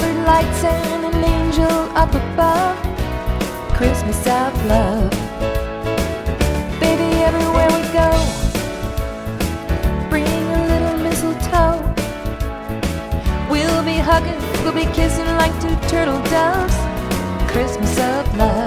colored lights and an angel up above. Christmas of love. Baby, everywhere we go, bring a little mistletoe. We'll be hugging, we'll be kissing like two turtle doves. Christmas of love.